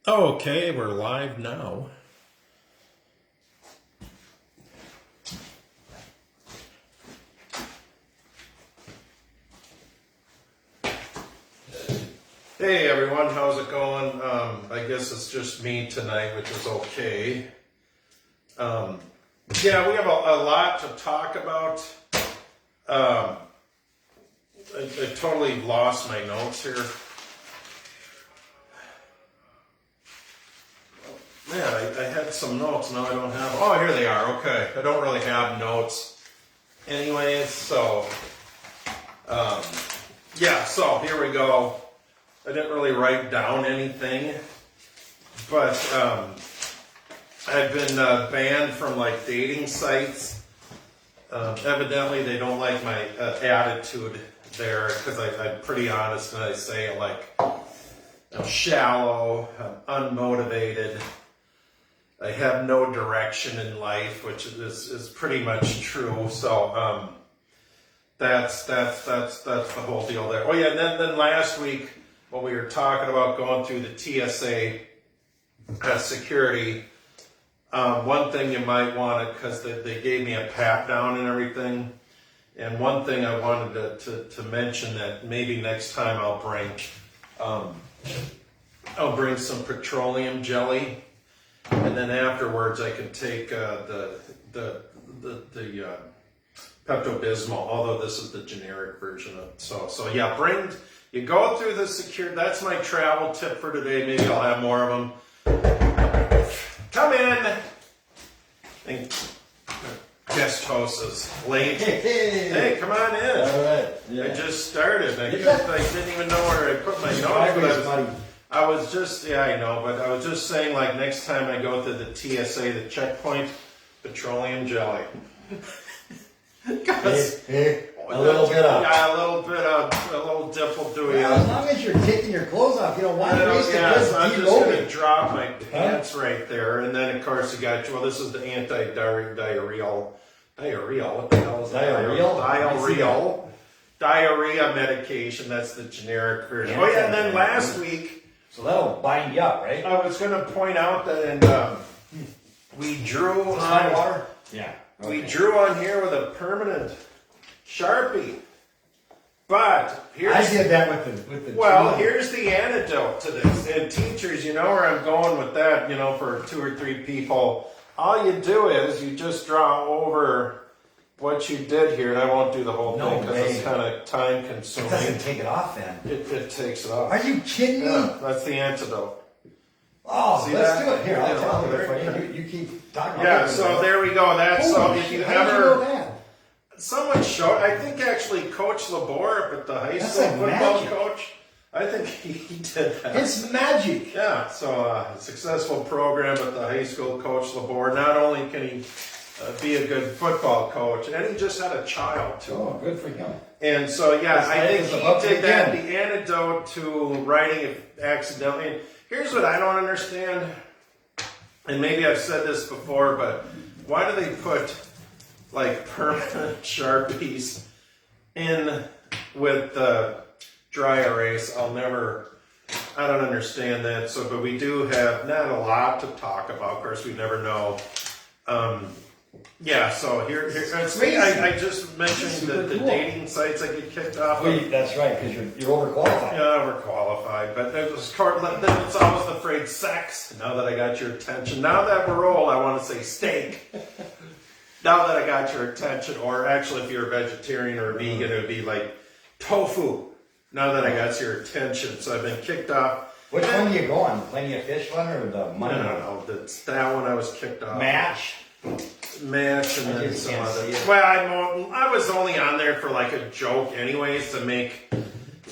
Okay, we're live now. Hey everyone, how's it going? I guess it's just me tonight, which is okay. Yeah, we have a lot to talk about. I totally lost my notes here. Man, I had some notes, now I don't have them. Oh, here they are, okay. I don't really have notes anyways, so, yeah, so here we go. I didn't really write down anything, but I've been banned from like dating sites. Evidently they don't like my attitude there, because I'm pretty honest and I say like I'm shallow, I'm unmotivated, I have no direction in life, which is pretty much true. So that's the whole deal there. Oh yeah, and then last week when we were talking about going through the TSA security, one thing you might want to, because they gave me a pat down and everything, and one thing I wanted to mention that maybe next time I'll bring some petroleum jelly. And then afterwards, I can take the Pepto-Bismol, although this is the generic version of it. So yeah, you go through the security. That's my travel tip for today. Maybe I'll have more of them. Come in. And guest host is late. Hey, come on in. All right. Yeah. I just started. I didn't even know where I put my notes. I was just, yeah, I know, but I was just saying, like, next time I go through the TSA, the checkpoint, petroleum jelly. A little bit of. Yeah, a little dip will do it. Well, as long as you're taking your clothes off, you don't want to waste it. So I'm just going to drop my pants right there, and then, of course, you got, well, this is the anti-diarrheal, what the hell is that? Diarrhea medication, that's the generic version. Oh, yeah, and then last week, so that'll bind you up, right? I was going to point out that we drew on water. Yeah. Okay. We drew on here with a permanent Sharpie. But I did that with the well, here's the antidote to this. And teachers, you know where I'm going with that, for 2 or 3 people. All you do is you just draw over what you did here, and I won't do the whole thing because it's kind of time consuming. It doesn't take it off then. It takes it off. Are you kidding me? Yeah, that's the antidote. Oh, let's do it. Here, I'll tell you for you. You keep talking. Yeah, so there we go. That's so if you ever. That? Someone showed. I think actually Coach Labor, but the high school football coach. I think he did that. It's magic. Yeah. So a successful program at the high school, Coach Labor. Not only can he be a good football coach, and he just had a child too. Oh, good for him. And so yeah, I think he did that. The antidote to writing it accidentally. And here's what I don't understand, and maybe I've said this before, but why do they put like permanent Sharpies in with the dry erase? I don't understand that. So, but we do have not a lot to talk about. Of course, we never know. Yeah, so here it's me. I just mentioned the dating sites I get kicked off. That's right, because you're overqualified. Yeah, overqualified. But it's always the phrase sex. Now that I got your attention. Now that we're old, I want to say steak. Now that I got your attention, or actually if you're a vegetarian or a vegan, it would be like tofu. Now that I got your attention. So I've been kicked off. Which one do you go on? The Plenty of Fish one or the money? No. That one I was kicked off. Match, and then some other. Well, I was only on there for like a joke anyways, to make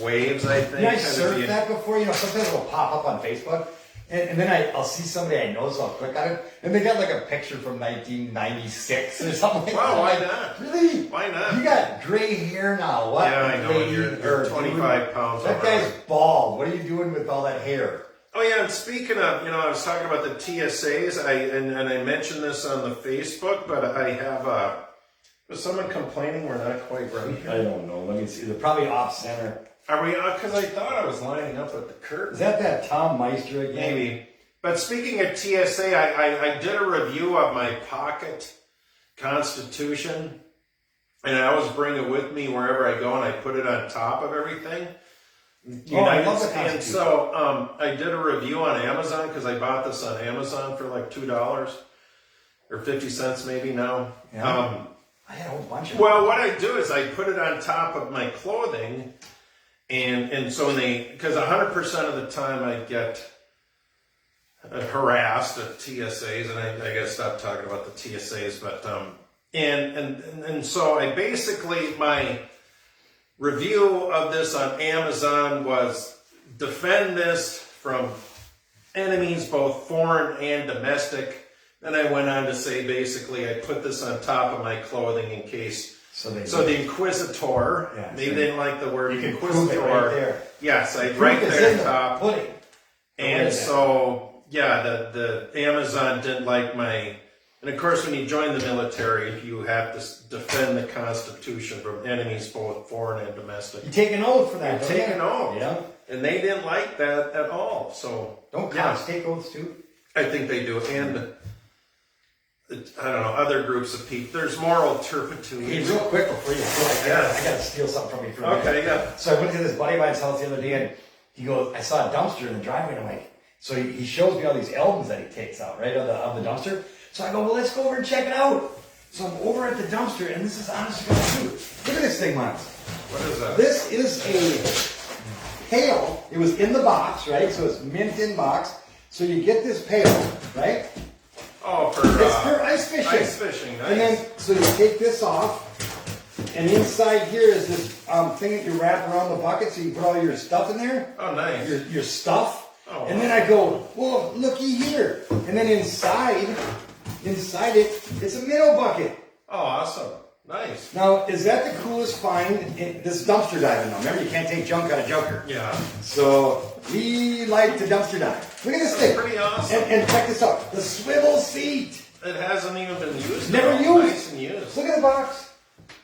waves, I think. Did I surf that before? Sometimes it'll pop up on Facebook. And then I'll see somebody I know, so I'll click on it. And they got like a picture from 1996 or something like that. Well, why not? Really? Why not? You got gray hair now. What? Yeah, I know. You're 25 pounds That guy's bald. What are you doing with all that hair? Oh, yeah, and speaking of, I was talking about the TSAs, and I mentioned this on the Facebook, but I have, was someone complaining we're not quite right here? I don't know. Let me see. They're probably off center. Are we, because I thought I was lining up at the curtain. Is that Tom Meister again? Maybe. But speaking of TSA, I did a review of my pocket Constitution, and I always bring it with me wherever I go, and I put it on top of everything. I love the And so I did a review on Amazon because I bought this on Amazon for like $2 or 50 cents maybe now. Yeah. I had a whole bunch of Well, what I do is I put it on top of my clothing, and so because 100% of the time I get harassed at TSAs, and I gotta stop talking about the TSAs, but and so I basically, my review of this on Amazon was defend this from enemies both foreign and domestic. Then I went on to say basically I put this on top of my clothing in case. So the Inquisitor, maybe they didn't like the word Inquisitor. Right there. Yes, right there on top. Pudding. And so the Amazon didn't like my. And of course, when you join the military, you have to defend the Constitution from enemies, both foreign and domestic. You take an oath for that. Take an oath. Yeah. And they didn't like that at all. So don't cops take oaths too? I think they do. And I don't know, other groups of people. There's moral turpitude. Hey, real quick before you go, I gotta steal something from you for a minute. Okay, yeah. So I went to this buddy of mine's house the other day, and he goes, I saw a dumpster in the driveway, and I'm like, so he shows me all these albums that he takes out, right, of the dumpster. So I go, well, let's go over and check it out. So I'm over at the dumpster, and this is honestly going to do. Look at this thing, Miles. What is that? This is a pail. It was in the box, right? So it's mint in box. So you get this pail, right? Oh, it's for ice fishing. Ice fishing, nice. And then, so you take this off, and inside here is this thing that you wrap around the bucket so you put all your stuff in there. Oh, nice. Your stuff. Oh, and then I go, well, looky here. And then inside it, it's a minnow bucket. Oh, awesome. Nice. Now, is that the coolest find in this dumpster diving now? Remember, you can't take junk out of junker. Yeah. So, we like to dumpster dive. Look at this thing. Pretty awesome. And check this out. The swivel seat. It hasn't even been used. Never used. Nice and used. Look at the box.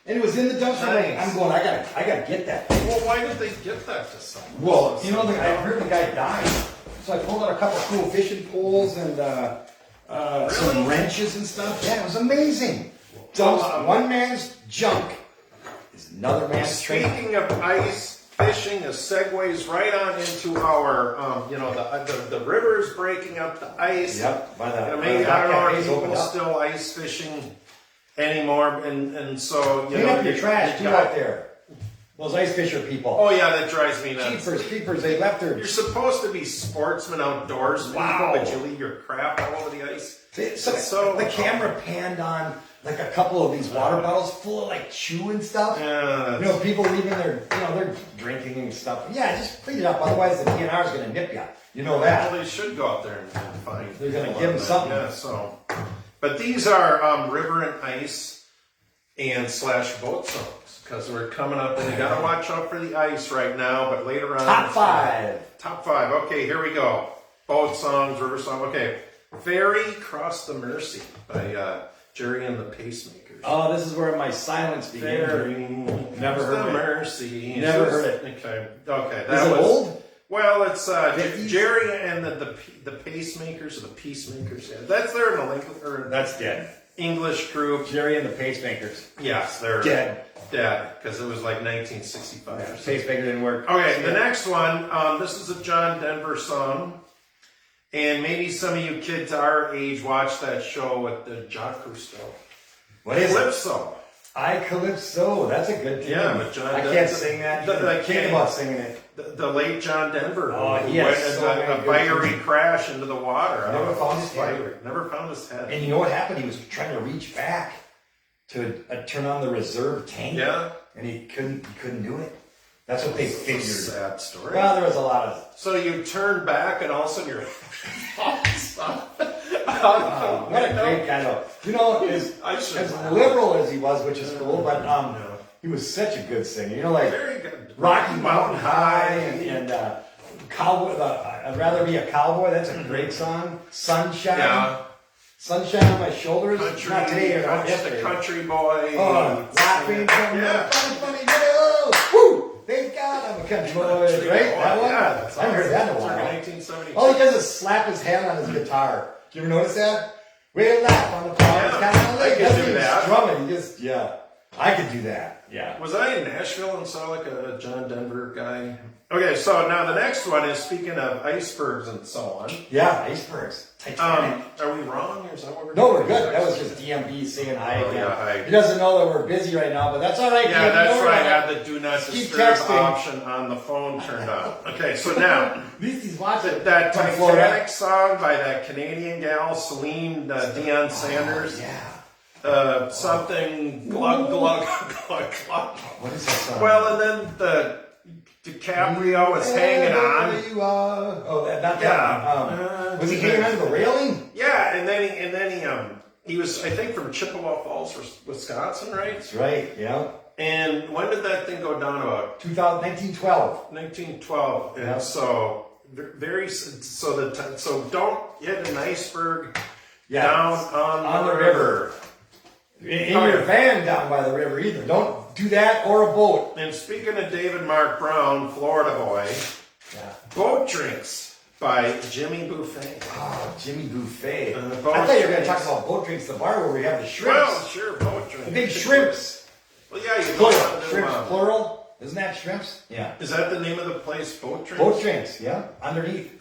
And it was in the dumpster. Nice. I'm going, I gotta get that thing. Well, why did they get that to someone? Well, you know, I heard the guy died. So I pulled out a couple cool fishing poles and some wrenches and stuff. Yeah, it was amazing. One man's junk is another man's treasure. Speaking of ice fishing, a segues right on into our, the rivers breaking up the ice. Yep. Maybe I don't know if people still ice fishing anymore, and so clean up your trash too out there. Those ice fisher people. Oh yeah, that drives me nuts. Keepers, they left their. You're supposed to be sportsmen outdoors, people, but you leave your crap all over the ice. So the camera panned on like a couple of these water bottles full of like chew and stuff. Yeah, you know, people leaving their, they're drinking and stuff. Yeah, just clean it up. Otherwise, the DNR is going to nip you. You know that. Well, they should go out there and find. They're going to give them something. Yeah. So, but these are river and ice and / boat songs. Because we're coming up, and we got to watch out for the ice right now, but later on. Top 5. Top 5. Okay, here we go. Boat songs, river song. Okay. Ferry Cross the Mersey by Jerry and the Pacemakers. Oh, this is where my silence began. Ferry Never heard the it. Mercy. Never heard it. Okay. Is it old? Well, it's Jerry and the Pacemakers or the Peacemakers. Yeah, that's there in the link. That's dead. English group. Jerry and the Pacemakers. Yes, they're dead. Dead, because it was like 1965. Yeah, Pacemaker didn't work. Okay, the next one, this is a John Denver song. And maybe some of you kids our age watched that show with the Jacques Cousteau. What is Calypso. I Calypso. That's a good tune. Yeah, but John I can't sing that. I can't about singing it. The late John Denver. Oh, he has so many a fiery crash into the water. Never found his head. Never found his head. And you know what happened? He was trying to reach back to turn on the reserve tank. Yeah. And he couldn't do it. That's what they figured. It's a sad story. Well, there was a lot of. So you turn back and all of a sudden you're. What a great guy, though. You know, as liberal as he was, which is cool, but he was such a good singer. You know, like very good. Rocky Mountain High and Cowboy. I'd rather be a cowboy. That's a great song. Sunshine. Yeah. Sunshine on my shoulders. Country, Not today or just a country boy. Oh, laughing. Yeah. Funny, funny, woo! thank God I'm a country boy, right? That one? Yeah, that's I haven't heard that in a It's like while. 1970. All he does is slap his hand on his guitar. Do you ever notice that? We'll laugh on the farm. Yeah, I could do that. Strumming. He just, yeah. I could do that. Yeah. Was I in Nashville and saw like a John Denver guy? Okay, so now the next one is speaking of icebergs and so on. Yeah, icebergs. Titanic. Are we wrong or is that what we're No, doing? we're good. That was just DMB saying hi again. Yeah, hi. He doesn't know that we're busy right now, but that's all right. Yeah, DMB. that's Don't right. I worry had about it. the do not Keep disturb texting. option on the phone turned on. Okay, so now At least he's watching. that From Florida. Titanic song by that Canadian gal Celine Dion Sanders. Yeah. Something glug glug glug glug. What is that song? Well, and then the DiCaprio is hanging on. Wherever you are. Oh, not Yeah. that one. Was he hanging onto the railing? Yeah, and then he was, I think, from Chippewa Falls, Wisconsin, right? That's right. Yeah. And when did that thing go down? About 1912. 1912. And Yeah. so don't hit an iceberg Yeah. down on the river. In your van down by the river either. Don't do that or a boat. And speaking of David Mark Brown, Florida boy, Yeah. Boat Drinks by Jimmy Buffet. Oh, Jimmy Buffet. Boat I thought you were going to drinks. talk about Boat Drinks, the bar where we have the shrimps. Well, sure, Boat Drinks. The big shrimps. Well, yeah, you Plural. know, Shrimps, plural. Isn't that shrimps? Yeah. Is that the name of the place, Boat Drinks? Boat Drinks, yeah. Underneath.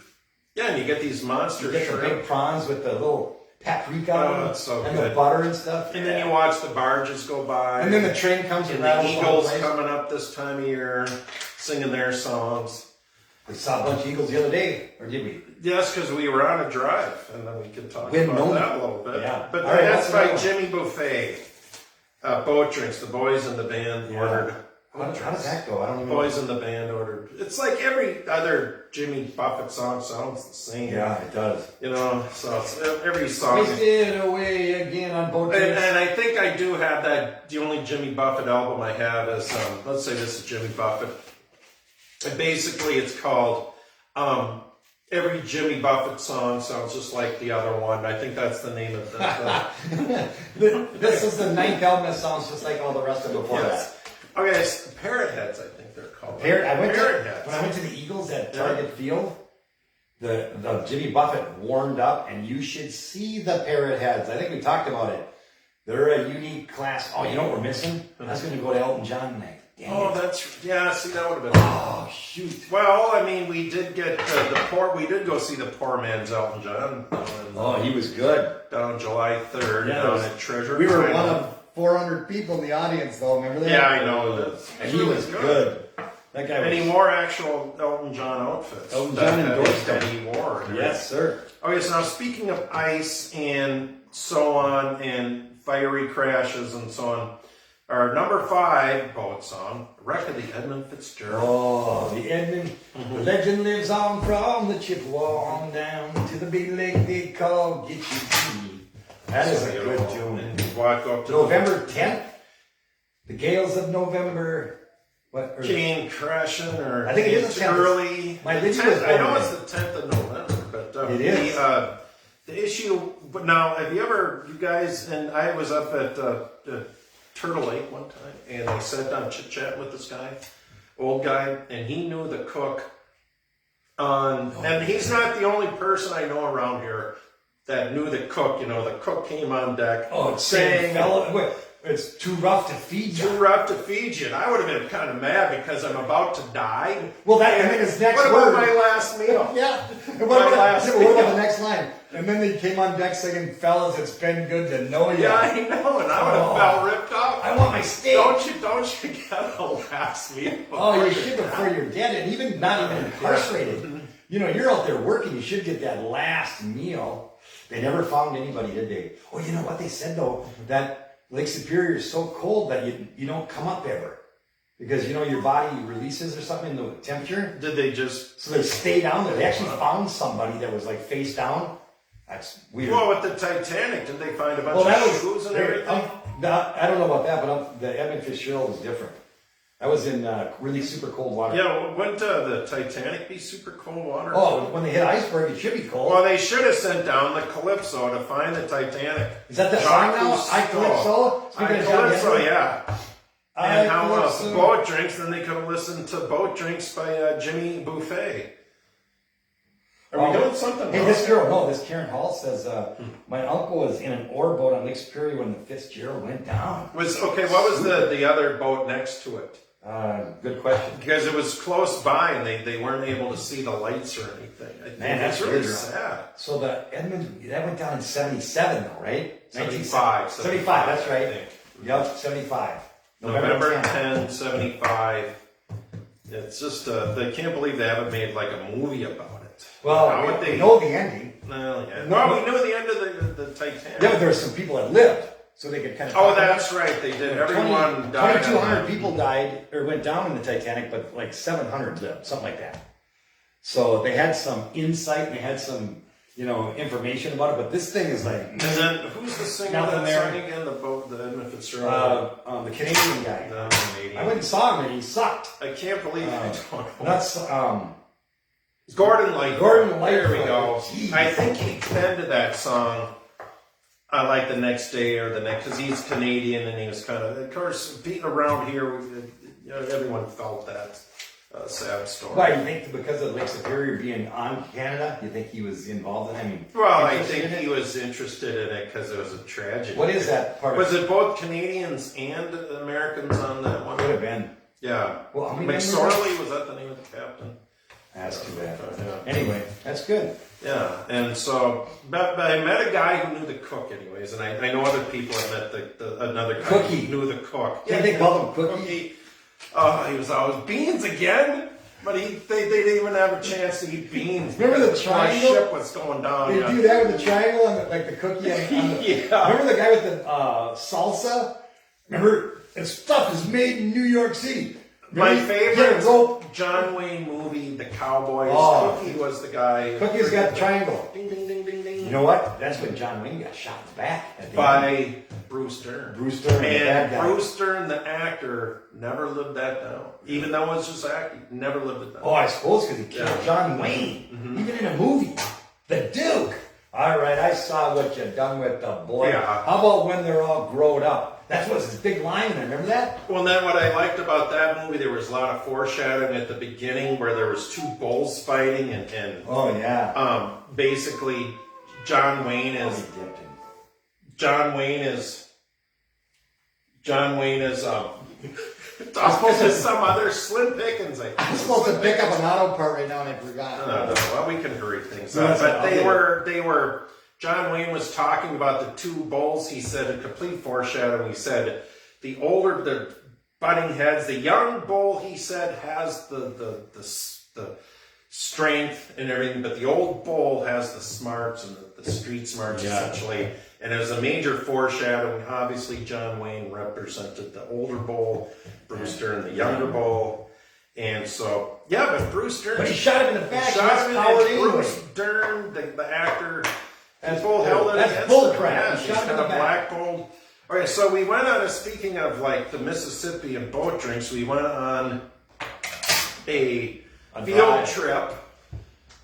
Yeah, and you get these monster You get the shrimp. big prawns with the little paprika Oh, on them, that's so and good. the butter and stuff. And then you watch the barges go by. And then the train comes and and the rattles all Eagles the place. coming up this time of year, singing their songs. We saw a bunch of eagles the other day, or did we? Yes, because we were on a drive, and then we can talk We hadn't about known that that. a little bit. Yeah. But All right, that's what's by another one? Jimmy Buffet. Boat Drinks. The boys in the band Yeah. ordered. How does that go? I don't even know. Boys in the band ordered. It's like every other Jimmy Buffett song sounds the same. Yeah, it does. You know, so it's every song. Wasted away again on Boat And, Drinks. and I think I do have that. The only Jimmy Buffett album I have is, let's say this is Jimmy Buffett. And basically it's called, every Jimmy Buffett song sounds just like the other one. I think that's the name of the This is the ninth album that sounds just like all the rest of before yes. Okay, it's Parrot Heads, I think they're called. that. Parrot Heads. When I went to the Eagles at Target Field, the Jimmy Buffett warmed up, and you should see the Parrot Heads. I think we talked about it. They're a unique class. Oh, you know what we're missing? I was going to go to Elton John tonight. Dang Oh, it. that's, yeah, see, that would have been. Oh, shoot. Well, I mean, we did get we did go see the poor man's Elton John Oh, he was good. down July 3rd Yeah, down at Treasure. We were Island. one of 400 people in the audience, though. Remember that? Yeah, I know. That's, And he was good. That guy And he was. wore actual Elton John outfits. Elton John endorsed that him. he wore. Yes, sir. Okay, so now speaking of ice and so on and fiery crashes and so on, our number 5 boat song, Wreck of the Edmund Fitzgerald. Oh, the Edmund. The legend lives on from the Chippewa on down to the big lake they call Get You Tea. That is a good tune. And you walk up to November 10th, the gales of November. What? Or Came crashing, or I think it is it's the 10th. early. My lady 10th, was I know born it's the 10th of November, but It is. The issue. But now, have you ever, you guys? And I was up at Turtle Lake one time, and I sat down chit chatting with this guy, old guy, and he knew the cook. And he's not the only person I know around here that knew the cook. You know, the cook came on deck. Oh, it's saying, wait, it's too rough to feed you. Too rough to feed you. And I would have been kind of mad because I'm about to die. Well, that and then his next What word. about my last meal? Yeah. And My what last about meal. the next line? And then they came on deck singing, "Fellas, it's been good to know you." Yeah, I know, and I would have felt ripped off. I want my steak. Don't you get a last meal? Oh, you should before you're dead, and even not even incarcerated. You know, you're out there working. You should get that last meal. They never found anybody, did they? Oh, you know what they said though? That Lake Superior is so cold that you don't come up ever because you know your body releases or something in the temperature. Did they just? So they stay down there. They actually found somebody that was like face down. That's weird. Well, with the Titanic, did they find a bunch Well, that of was shoes and everything? I don't know about that, but the Edmund Fitzgerald was different. That was in really super cold water. Yeah, wouldn't the Titanic be super cold water? Oh, when they hit iceberg, it should be cold. Well, they should have sent down the Calypso to find the Titanic. Is that the song now? Jacques I Calypso? Cousteau. Speaking I of John Calypso, Denver? yeah. and how Boat Drinks, then they could have listened to Boat Drinks by Jimmy Buffet. Are we doing something? Hey, this Karen Hall says, my uncle was in an ore boat on Lake Superior when the Fitzgerald went down. What was the other boat next to it? Good question. Because it was close by and they weren't able to see the lights or anything. Man, that's really really sad. So the Edmund, that went down in 77 though, right? 75. 75, that's right. I think. Yep, 75. November 10, 75. It's just, they can't believe they haven't made like a movie about it. Well, we know the ending. Well, yeah. No, we knew the end of the Titanic. Yeah, but there were some people that lived, so they could kind of... Oh, that's right, they did. Everyone died. 2,200 people died, or went down in the Titanic, but like 700 lived, something like that. So they had some insight, and they had some, information about it, but this thing is like... And then, who's the singer Nothing that there. sang again? The Edmund Fitzgerald? The Canadian guy. No, I went and saw him, and he sucked. I can't believe I don't know. That's... Gordon Lightfoot. Gordon Lightfoot. There we go. Jeez. I think he penned that song like the next day or the next, because he's Canadian and he was of course, being around here, everyone felt that sad story. Why, you think because of Lake Superior being on Canada, you think he was involved in it? I mean, well, I think he was interested in it because it was a tragedy. What is that part Was it both Canadians and Americans on that one? Could have been. Yeah. Well, how many McSorley, was that the name of the captain? That's too bad. Yeah. Anyway, that's good. Yeah, and so, but I met a guy who knew the cook, anyways, and I know other people have met another guy Cookie. who knew the cook. Can't they call him Cookie? He was always beans again, but they didn't even have a chance to eat beans. Remember the triangle? My ship was going down. They do that with the triangle and like the cookie. On the, Yeah. Remember the guy with the salsa? Remember, and stuff is made in New York City. My Remember, favorite rope. John Wayne movie, The Cowboys. Oh. Cookie was the guy. Cookie's got the triangle. Ding, ding, ding, ding, ding. You know what? That's when John Wayne got shot in the back. At the By end. Bruce Dern. Bruce Dern, the bad And guy. Bruce Dern, the actor, never lived that down. Even though it was just acting, never lived it down. Oh, I suppose because he killed John Wayne. Even in a movie. The Duke. All right, I saw what you done with the boy. Yeah. How about when they're all grown up? That was his big line. Remember that? Well, then what I liked about that movie, there was a lot of foreshadowing at the beginning where there was two bulls fighting and Oh yeah. Basically John Wayne is talking to some other Slim Pickens. I'm supposed to pick up an auto part right now and I forgot. No, well, we can hurry things No, up. that's But fine. they were. John Wayne was talking about the two bulls. He said, a complete foreshadowing. He said, the butting heads, the young bull, he said, has the strength and everything, but the old bull has the smarts and the street smarts, essentially. And it was a major foreshadowing. Obviously, John Wayne represented the older bull, Bruce Dern, the younger bull. And so, but Bruce Dern. But he shot him in the back. Shot him Howard in anyway. Bruce Dern, the actor. That's bull held it that's against bull him. crap. Yeah, He he's shot him in got the a back. black bull. Okay, so we went on speaking of like the Mississippi and boat drinks, we went on a field trip,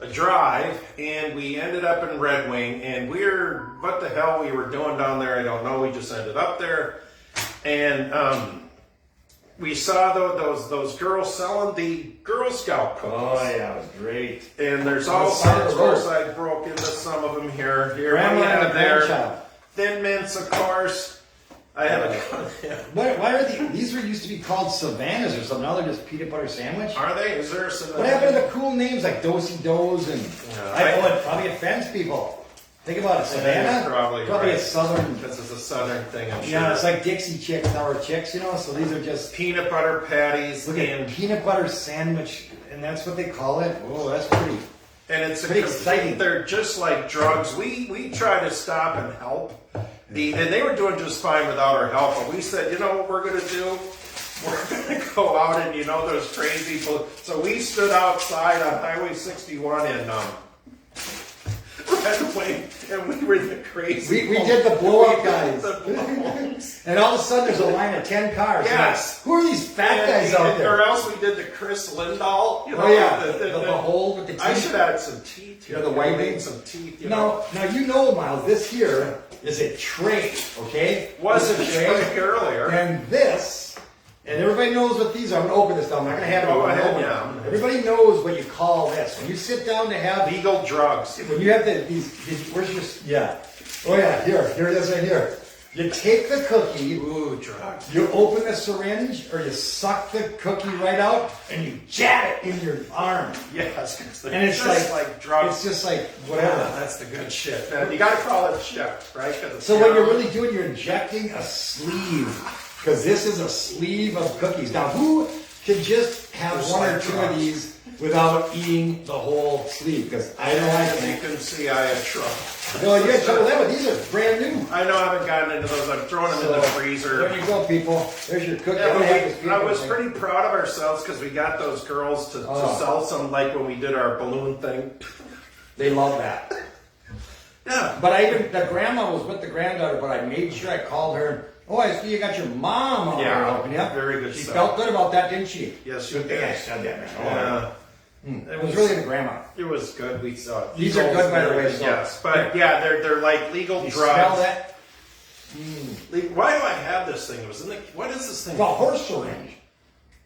a drive, and we ended up in Red Wing, and what the hell we were doing down there, I don't know, we just ended up there, and we saw those girls selling the Girl Scout cookies. Oh yeah, it was great. And there's On the also, side of of the course, road. I broke into some of them here. Here Grandma we and have the there. grandchild. Thin Mints, of course. I have a. Why are these were used to be called Savannahs or something? Now they're just peanut butter sandwich. Are they? Is there some? What happened to the cool names like Dosey Does and I know it probably offends people. Think about it, Savannah. Probably a right. southern. This is a southern thing, I'm sure. Yeah, it's like Dixie Chicks, Sour Chicks, So these are just peanut butter patties. look at peanut butter sandwich, and that's what they call it. Oh, that's pretty. And it's pretty exciting. They're just like drugs. We try to stop and help. And they were doing just fine without our help. But we said, you know what we're going to do? We're going to go out and, those crazy people. So we stood outside on Highway 61 in Red Wing, and we were the crazy. We did the blow up guys. The blow-ups. And all of a sudden there's a line of 10 cars. Yes. Who are these fat guys out there? Or else we did the Chris Lindahl. Oh yeah, the hole with the teeth. I should add some teeth. The whiting. Some teeth. Now, Miles, this here is a tray, okay? Was This a is tray earlier. And this And everybody knows what these are. I'm gonna open this now. I'm not gonna have it. Go I'm gonna ahead, open it. yeah. Everybody knows what you call this. When you sit down to have Legal drugs. when you have these where's your yeah. Oh yeah, here it is right here. You take the cookie, Ooh, drugs. you open the syringe, or you suck the cookie right out, and you jab it in your arm. Yes, And it's just like drugs. It's just like whatever. Yeah, that's the good shit. Man, you gotta call it shit, right? 'Cause it's So what you're down. really doing, you're injecting a sleeve. Because this is a sleeve of cookies. Now, who can just have Just one or like two drugs. of these without eating the whole sleeve? Because I know I As you can't. can see, I had trouble. No, you had trouble with that, but these are brand new. I know I haven't gotten into those. I'm throwing them in the freezer. There you go, people. There's your cookie. Yeah, I don't have this I peanut was butter pretty proud of ourselves because we got those girls to Oh. sell some, like when we did our balloon thing. thing. They love that. Yeah. But I even, the grandma was with the granddaughter, but I made sure I called her. Oh, I see you got your mom on Yeah, there helping you. very good She stuff. felt good about that, didn't she? Yes, she Good thing did. I said that, man. Yeah. It was really the grandma. It was good. We saw it. These are good, by the way, so- Yes, but yeah, they're like legal You drugs. smell that? Why do I have this thing? It was in the. What is this thing? It's a horse syringe.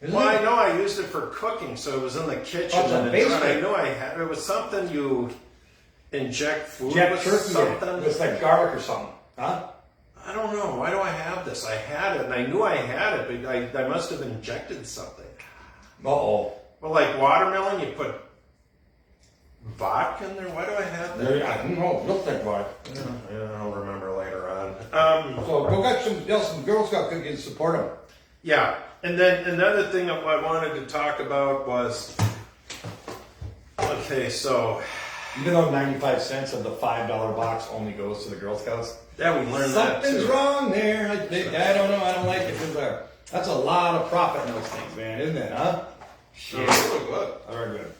Isn't Well, it? I know I used it for cooking, so it was in the kitchen. Oh, it's a and basement. I knew I had. It was something you inject food Jet with. turkey in it. Something. It's like garlic or something. Huh? I don't know. Why do I have this? I had it, and I knew I had it, but I must have injected something. Uh-oh. Well, like watermelon, you put vodka in there. Why do I have that? I don't know. It looks like garlic. I don't remember later on. So go get some Girl Scout cookies to support them. Yeah, and then another thing that I wanted to talk about was, okay, so Even though 95 cents of the $5 box only goes to the Girl Scouts. yeah, we learned that Something's too. wrong there. I don't know. I don't like it. That's a lot of profit in those things, man, isn't it, huh? Shit, really good. Very good. And,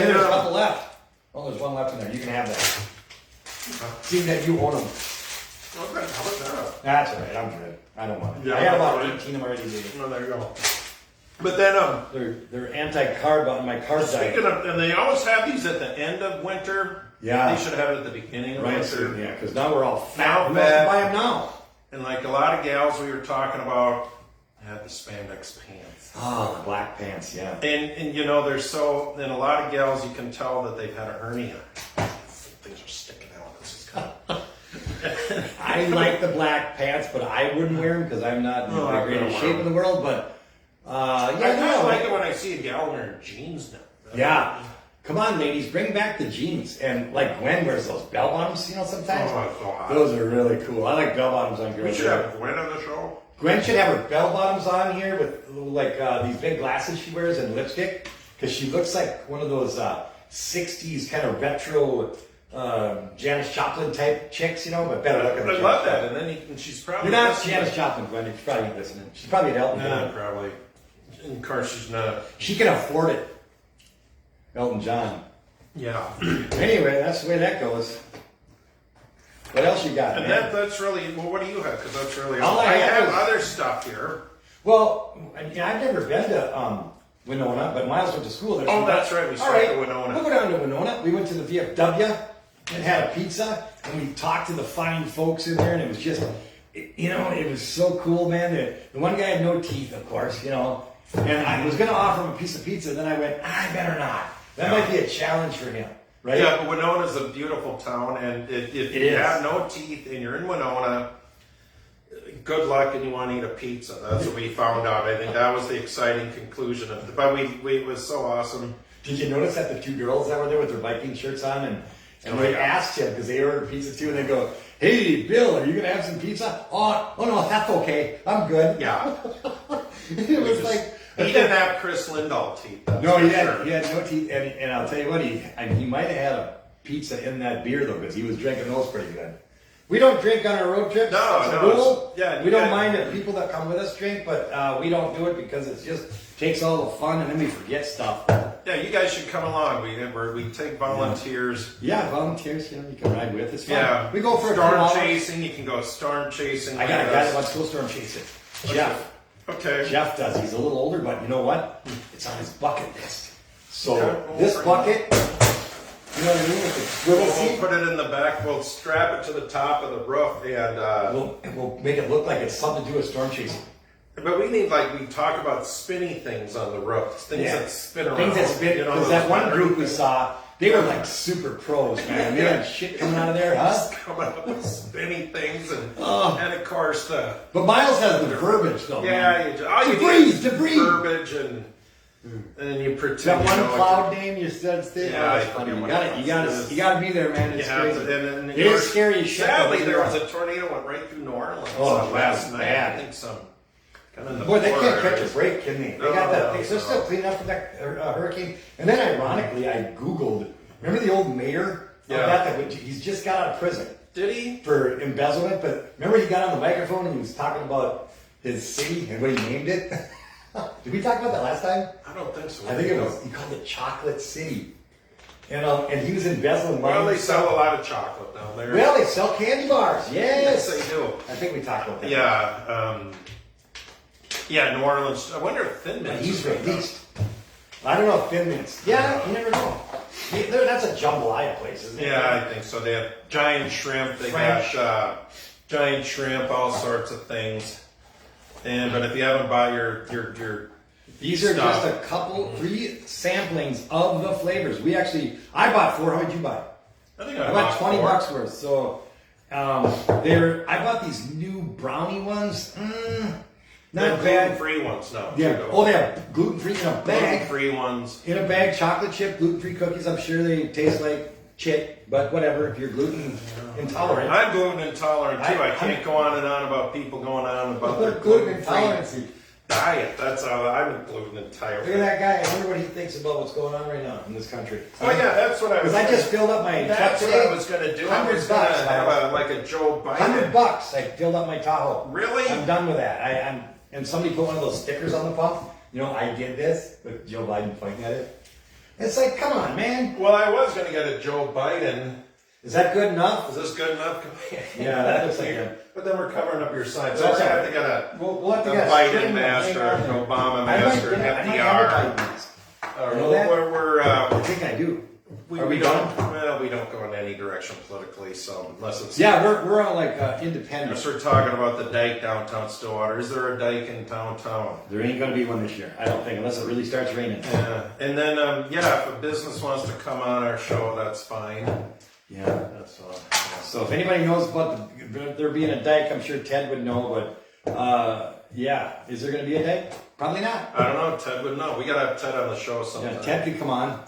Hey, there's a couple left. Oh, there's one left in there. You can have that. Seeing that you own them. okay, how about that? That's all right. I'm good. I don't want it. Yeah, I got about right. 18 of them already made. Well, there you go. But then, They're anti-carb on my carb diet. speaking of, and they always have these at the end of winter. Yeah. They should have it at the beginning of Right, winter. yeah, because now we're all fat. Now Who wants to fat. buy them now? And like a lot of gals we were talking about had the spandex pants. Oh, the black pants, yeah. And you know, they're so, and a lot of gals you can tell that they've had a hernia. Things are sticking out. This is kind of, I like the black pants, but I wouldn't wear them because I'm not in No, the I greatest wouldn't shape wear in the world. But I yeah, kind no, of like it when I see a gal wearing jeans now. yeah. Come on, ladies, bring back the jeans. And like Gwen wears those bell bottoms, you know, sometimes. Oh, it's so hot. Those are really cool. I like bell bottoms on girls. We should have Gwen on the show. Gwen should have her bell bottoms on here with like these big glasses she wears and lipstick because she looks like one of those 60s kind of retro Janis Joplin type chicks, you know, but better looking. I than love Janis that. And then and she's probably Joplin. You're not listening. Janis Joplin, Gwen. You're probably not listening. She's probably at Elton Nah, John. probably. And of course, she's not. She can afford it. Elton John. Yeah. Anyway, that's the way that goes. What else you got, And man? that's really, well, what do you have? Because that's really All I I have have is- other stuff here. Well, I've never been to Winona, but Miles went to school there. Oh, so that's right. We all stopped at Winona. We'll go down to Winona. We went to the VFW and had a pizza, and we talked to the fine folks in there, and it was just, you know, it was so cool, man. The one guy had no teeth, of course, you know, and I was going to offer him a piece of pizza, then I went, I better not. That might be a challenge for him, right? Yeah, but Winona's a beautiful town, and if It you is. have no teeth and you're in Winona, good luck and you want to eat a pizza. That's what we found out. I think that was the exciting conclusion of it. But it was so awesome. Did you notice that the two girls that were there with their Viking shirts on, and they asked him because they ordered pizza too, and they go, "Hey, Bill, are you gonna have some pizza?" Oh no, that's okay. I'm good. Yeah. It was like He didn't have Chris Lindahl teeth. that's no, he for had sure. no teeth, and I'll tell you what, he might have had a pizza in that beer though, because he was drinking those pretty good. We don't drink on our road trips. No, That's a no, rule. yeah, we don't yeah. mind if people that come with us drink, but we don't do it because it just takes all the fun, and then we forget stuff. Yeah, you guys should come along. We take volunteers. Yeah, volunteers, you know, you can ride with. It's fun. Yeah. We go for a few storm hours. chasing. You can go storm chasing. I got a with guy us. that wants to go storm chasing. Jeff. Okay. Jeff does. He's a little older, but you know what? It's on his bucket list. So Yeah, this over. bucket, you know what I mean? With the swivel We'll seat, put it in the back. We'll strap it to the top of the roof, and we'll make it look like it's something to do with storm chasing. But we need, like, we talk about spinny things on the roads, things that spin around. Things that spin, you know, because those that one battery group we things. saw, they were like super pros, man. They had shit coming out of there, huh? Just coming up with spinny things, and of course the But Miles has the verbiage, though. Man. debris, verbiage, and you pretend. That you one know cloud name you said, Steve. Yeah, that's I funny. forget You gotta be there, man. You It's have crazy. to, and It is scary as shit. Sadly, though, there was a tornado went right through New Orleans last night. bad. I think some kind of in the Boy, they can't border catch a areas. break, can they? They No, got that. no, They're still cleaning up from that hurricane. And then, ironically, I Googled. Remember the old mayor? He's just got out of prison. Did he? For embezzlement, but remember he got on the microphone and he was talking about his city and what he named it? Did we talk about that last time? I don't think so. I think it was, he called it Chocolate City. And he was embezzling money. Well, they sell a lot of chocolate down there. Well, they sell candy bars. Yes. Yes, they do. I think we talked about that. Yeah, New Orleans. I wonder if Thin But Mints he's is right now. released. I don't know if Thin Mints. Yeah, you never know. That's a jambalaya place, isn't it? Yeah, I think so. They have giant shrimp. They French. got giant shrimp, all sorts of things. But if you haven't bought your These are stuff, just a couple free samplings of the flavors. I bought 4. How much you buy? I think I bought $20 worth. So I bought these new brownie ones. Not bad. Gluten-free ones, no. Yeah. Oh, they have gluten-free in a bag. Gluten-free ones. In a bag, chocolate chip, gluten-free cookies. I'm sure they taste like shit, but whatever. If you're gluten intolerant, I'm gluten intolerant too. I can't go on and on about people going on about their gluten intolerance. diet. That's how I'm gluten intolerant. look at that guy. I wonder what he thinks about what's going on right now in this country. Oh yeah, that's what I was. Because I just filled up my truck That's what today. I was going to do. I was $100 going to have like a Joe Biden. $100. I filled up my Tahoe. Really? I'm done with that. And somebody put one of those stickers on the pump. You know, I did this with Joe Biden pointing at it. It's like, come on, man. Well, I was going to get a Joe Biden. Is that good enough? Is this good enough? Yeah, that looks like it. But then we're covering up your side, so That's we're going to all have to get a, We'll have to a get a Biden string mask thing or on an there. Obama I might mask or an have a FDR. Biden mask. Or You know that? we're I think I do. Are we don't. done? Well, we don't go in any direction politically, so unless it's Yeah, we're on like independent. unless we're talking about the dike downtown Stillwater. Is there a dike in downtown? There ain't gonna be one this year, I don't think, unless it really starts raining. And then if a business wants to come on our show, that's fine. Yeah, that's all. So if anybody knows about there being a dike, I'm sure Ted would know. But yeah, is there gonna be a dike? Probably not. I don't know. Ted would know. We gotta have Ted on the show sometime. Yeah, Ted could come on.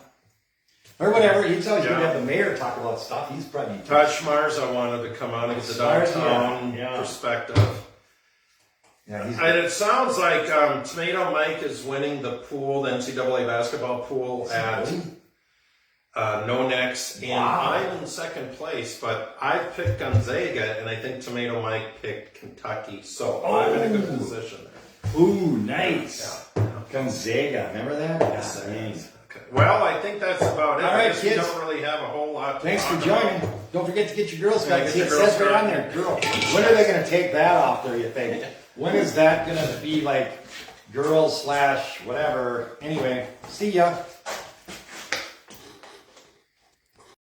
Or whatever. He's always good to Yeah. have the mayor talk about stuff. He's probably Todd Schmarza wanted to come on and get the Schmarza, downtown yeah. perspective. yeah, he's And it sounds like Tomato Mike is winning the pool, the NCAA basketball pool at No Next, and Wow. I'm in second place, but I picked Gonzaga, and I think Tomato Mike picked Kentucky, so I'm in a good position there. Ooh, nice. Gonzaga, remember that? Yes, Yeah, I nice. Okay. Well, I think that's about it. All right, I guess we kids. don't really have a whole lot to Thanks for talk about. joining. Don't forget to get your Girl Yeah, Scouts. get See, your it Girl says right Scout. on there, girl. When are they going to take that off there, you think? When is that going to be like girls / whatever? Anyway, see ya.